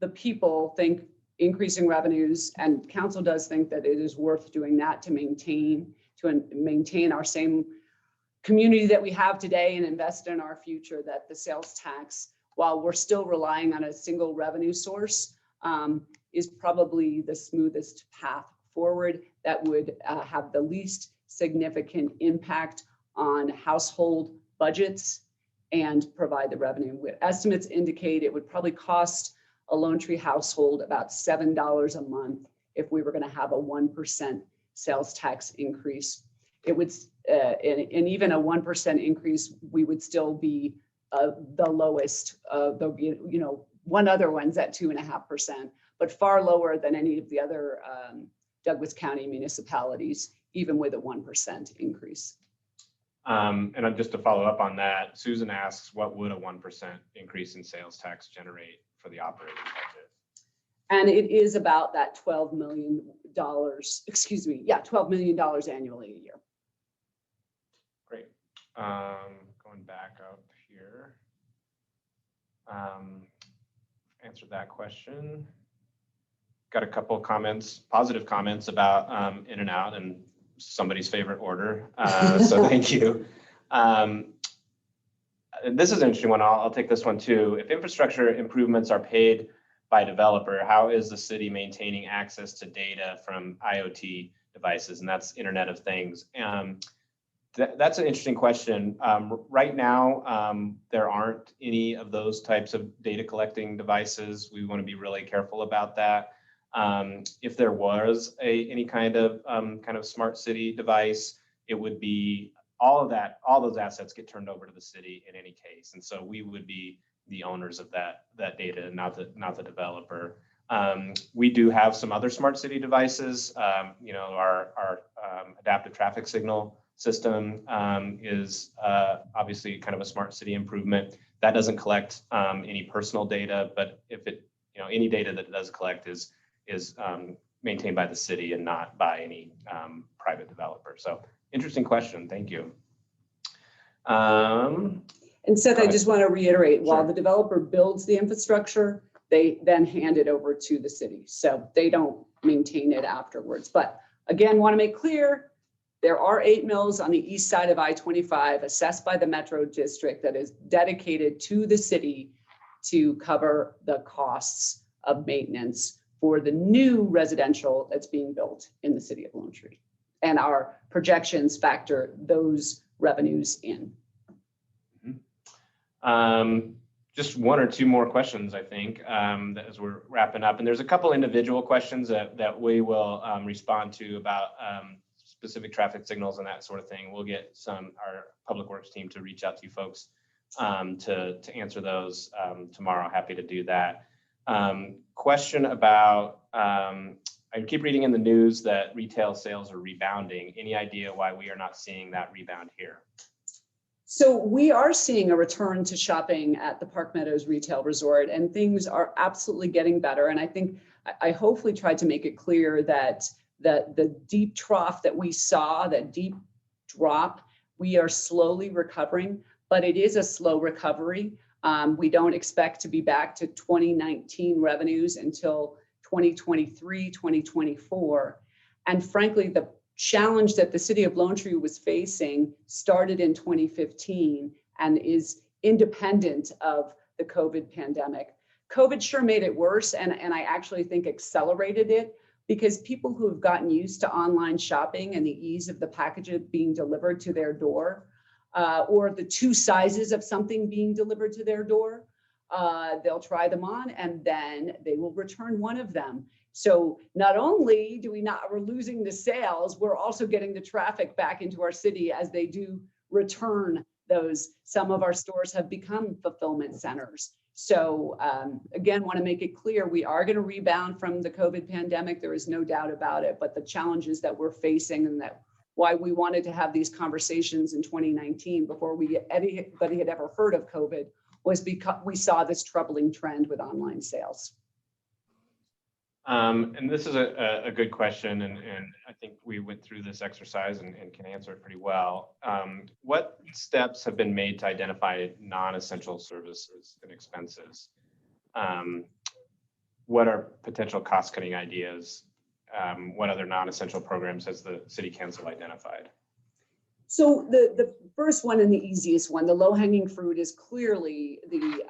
the people think increasing revenues, and council does think that it is worth doing that to maintain our same community that we have today and invest in our future, that the sales tax, while we're still relying on a single revenue source, is probably the smoothest path forward that would have the least significant impact on household budgets and provide the revenue. Estimates indicate it would probably cost a Loantree household about $7 a month if we were going to have a 1% sales tax increase. It would, and even a 1% increase, we would still be the lowest. There'll be, one other one's at 2.5%, but far lower than any of the other Douglas County municipalities, even with a 1% increase. And just to follow up on that, Susan asks, what would a 1% increase in sales tax generate for the operating budget? And it is about that $12 million, $12 million annually a year. Great. Going back up here. Answered that question. Got a couple of comments, positive comments about In-N-Out and somebody's favorite order. So thank you. This is an interesting one. I'll take this one too. If infrastructure improvements are paid by developer, how is the city maintaining access to data from IoT devices? And that's Internet of Things. That's an interesting question. Right now, there aren't any of those types of data collecting devices. We want to be really careful about that. If there was any kind of smart city device, it would be all those assets get turned over to the city in any case, and so we would be the owners of that data, not the developer. We do have some other smart city devices. Our adaptive traffic signal system is obviously kind of a smart city improvement. That doesn't collect any personal data, but if it, any data that it does collect is maintained by the city and not by any private developer. So interesting question. Thank you. And Seth, I just want to reiterate, while the developer builds the infrastructure, they then hand it over to the city. So they don't maintain it afterwards. But again, want to make clear, there are 8 mills on the east side of I-25 assessed by the Metro District that is dedicated to the city to cover the costs of maintenance for the new residential that's being built in the city of Loantree. And our projections factor those revenues in. Just 1 or 2 more questions, I think, as we're wrapping up. And there's a couple individual questions that we will respond to about specific traffic signals and that sort of thing. We'll get our public works team to reach out to you folks to answer those tomorrow. Happy to do that. Question about, I keep reading in the news that retail sales are rebounding. Any idea why we are not seeing that rebound here? So we are seeing a return to shopping at the Park Meadows Retail Resort, and things are absolutely getting better. And I think I hopefully tried to make it clear that the deep trough that we saw, that deep drop, we are slowly recovering, but it is a slow recovery. We don't expect to be back to 2019 revenues until 2023, 2024. And frankly, the challenge that the city of Loantree was facing started in 2015 and is independent of the COVID pandemic. COVID sure made it worse, and I actually think accelerated it, because people who have gotten used to online shopping and the ease of the packages being delivered to their door, or the 2 sizes of something being delivered to their door, they'll try them on and then they will return one of them. So not only we're losing the sales, we're also getting the traffic back into our city as they do return those. Some of our stores have become fulfillment centers. So again, want to make it clear, we are going to rebound from the COVID pandemic. There is no doubt about it, but the challenges that we're facing, and that why we wanted to have these conversations in 2019 before anybody had ever heard of COVID, was because we saw this troubling trend with online sales. And this is a good question, and I think we went through this exercise and can answer it pretty well. What steps have been made to identify non-essential services and expenses? What are potential cost-cutting ideas? What other non-essential programs has the City Council identified? So the first one and the easiest one, the low-hanging fruit, is clearly the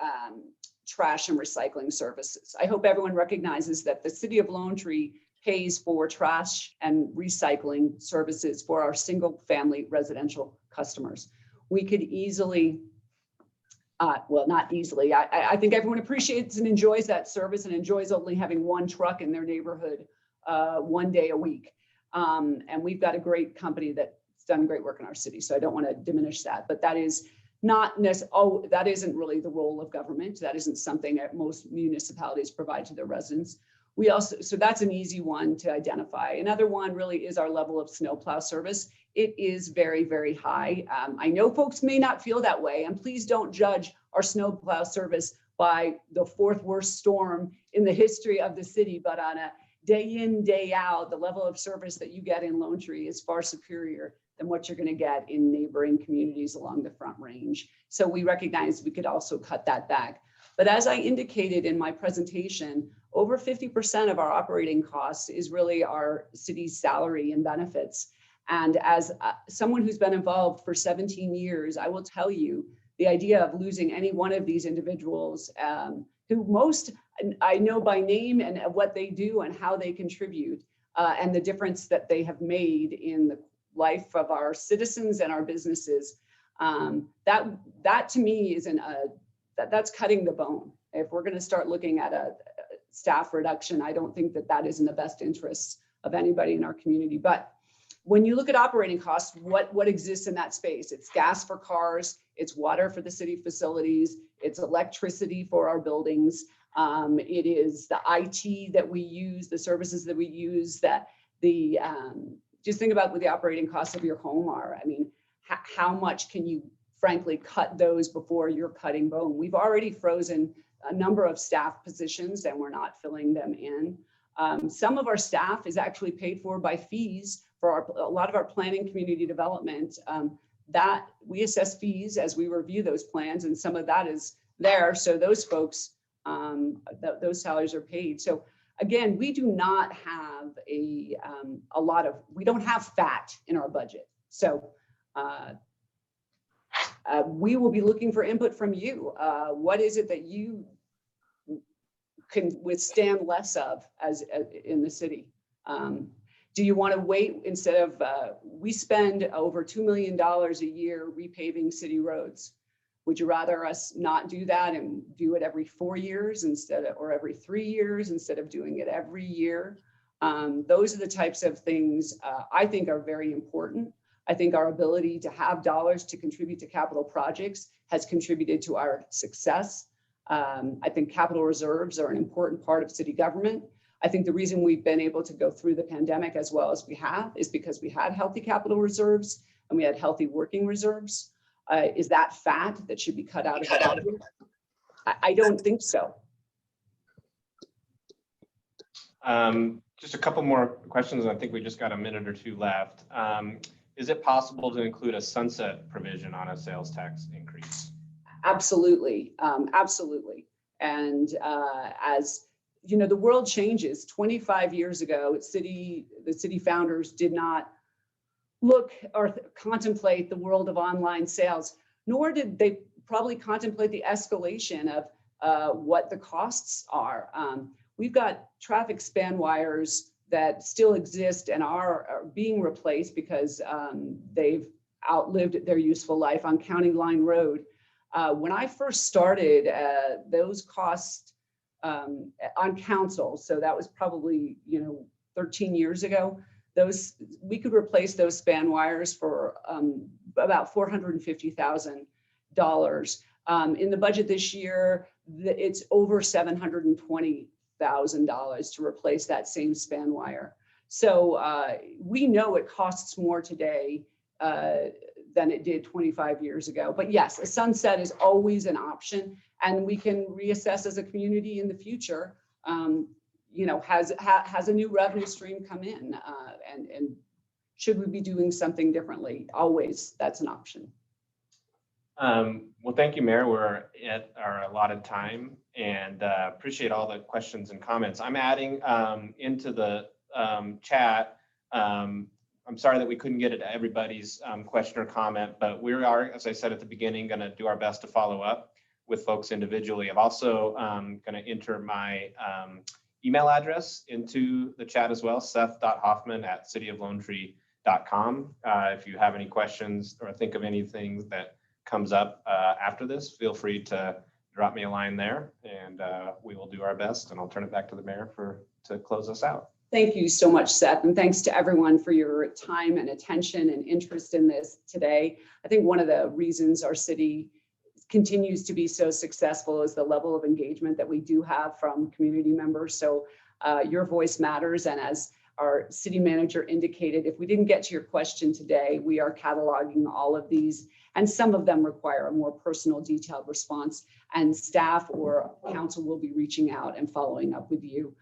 trash and recycling services. I hope everyone recognizes that the City of Loantree pays for trash and recycling services for our single-family residential customers. We could easily, well, not easily, I think everyone appreciates and enjoys that service and enjoys only having 1 truck in their neighborhood 1 day a week. And we've got a great company that's done great work in our city, so I don't want to diminish that, but that is not necessarily, that isn't really the role of government. That isn't something that most municipalities provide to their residents. We also, so that's an easy one to identify. Another one really is our level of snowplow service. It is very, very high. I know folks may not feel that way, and please don't judge our snowplow service by the 4th worst storm in the history of the city, but on a day in, day out, the level of service that you get in Loantree is far superior than what you're going to get in neighboring communities along the Front Range. So we recognize we could also cut that back. But as I indicated in my presentation, over 50% of our operating costs is really our city's salary and benefits. And as someone who's been involved for 17 years, I will tell you, the idea of losing any one of these individuals, who most I know by name and what they do and how they contribute, and the difference that they have made in life of our citizens and our businesses, that to me isn't that's cutting the bone. If we're going to start looking at a staff reduction, I don't think that is in the best interests of anybody in our community. But when you look at operating costs, what exists in that space? It's gas for cars, it's water for the city facilities, it's electricity for our buildings. It is the IT that we use, the services that we use, that just think about what the operating costs of your home are. I mean, how much can you frankly cut those before you're cutting bone? We've already frozen a number of staff positions and we're not filling them in. Some of our staff is actually paid for by fees for a lot of our planning community development, that we assess fees as we review those plans, and some of that is there. So those folks, those salaries are paid. So again, we do not have we don't have fat in our budget. So we will be looking for input from you. What is it that you can withstand less of as in the city? Do you want to wait instead of, we spend over $2 million a year repaving city roads. Would you rather us not do that and do it every 4 years or every 3 years instead of doing it every year? Those are the types of things I think are very important. I think our ability to have dollars to contribute to capital projects has contributed to our success. I think capital reserves are an important part of city government. I think the reason we've been able to go through the pandemic as well as we have is because we had healthy capital reserves and we had healthy working reserves. Is that fat that should be cut out of the budget? I don't think so. Just a couple more questions. I think we just got a minute or two left. Is it possible to include a sunset provision on a sales tax increase? Absolutely, absolutely. And as you know, the world changes. 25 years ago, the city founders did not look or contemplate the world of online sales, nor did they probably contemplate the escalation of what the costs are. We've got traffic span wires that still exist and are being replaced because they've outlived their useful life on County Line Road. When I first started, those costs on council, so that was probably 13 years ago, we could replace those span wires for about $450,000. In the budget this year, it's over $720,000 to replace that same span wire. So we know it costs more today than it did 25 years ago. But yes, a sunset is always an option, and we can reassess as a community in the future. Has a new revenue stream come in, and should we be doing something differently? Always, that's an option. Well, thank you, Mayor. We're at our allotted time, and appreciate all the questions and comments. I'm adding into the chat. I'm sorry that we couldn't get it to everybody's question or comment, but we are, as I said at the beginning, going to do our best to follow up with folks individually. I'm also going to enter my email address into the chat as well, seth.hoffman@cityofloantree.com. If you have any questions or think of anything that comes up after this, feel free to drop me a line there, and we will do our best. And I'll turn it back to the mayor to close us out. Thank you so much, Seth, and thanks to everyone for your time and attention and interest in this today. I think one of the reasons our city continues to be so successful is the level of engagement that we do have from community members. So your voice matters, and as our city manager indicated, if we didn't get to your question today, we are cataloging all of these, and some of them require a more personal, detailed response, and staff or council will be reaching out and following up with you.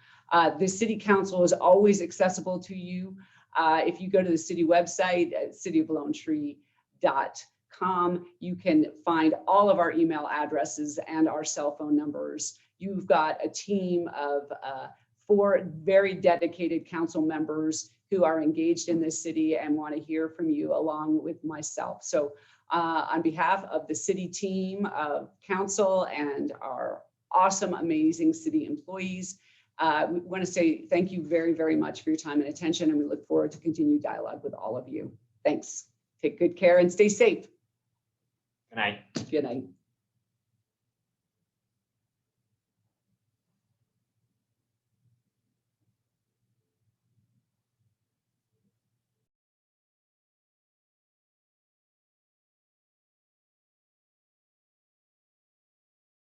The city council is always accessible to you. If you go to the city website at cityofloantree.com, you can find all of our email addresses and our cell phone numbers. You've got a team of 4 very dedicated council members who are engaged in this city and want to hear from you along with myself. So on behalf of the city team, of council, and our awesome, amazing city employees, we want to say thank you very, very much for your time and attention, and we look forward to continued dialogue with all of you. Thanks. Take good care and stay safe. Good night. Good night.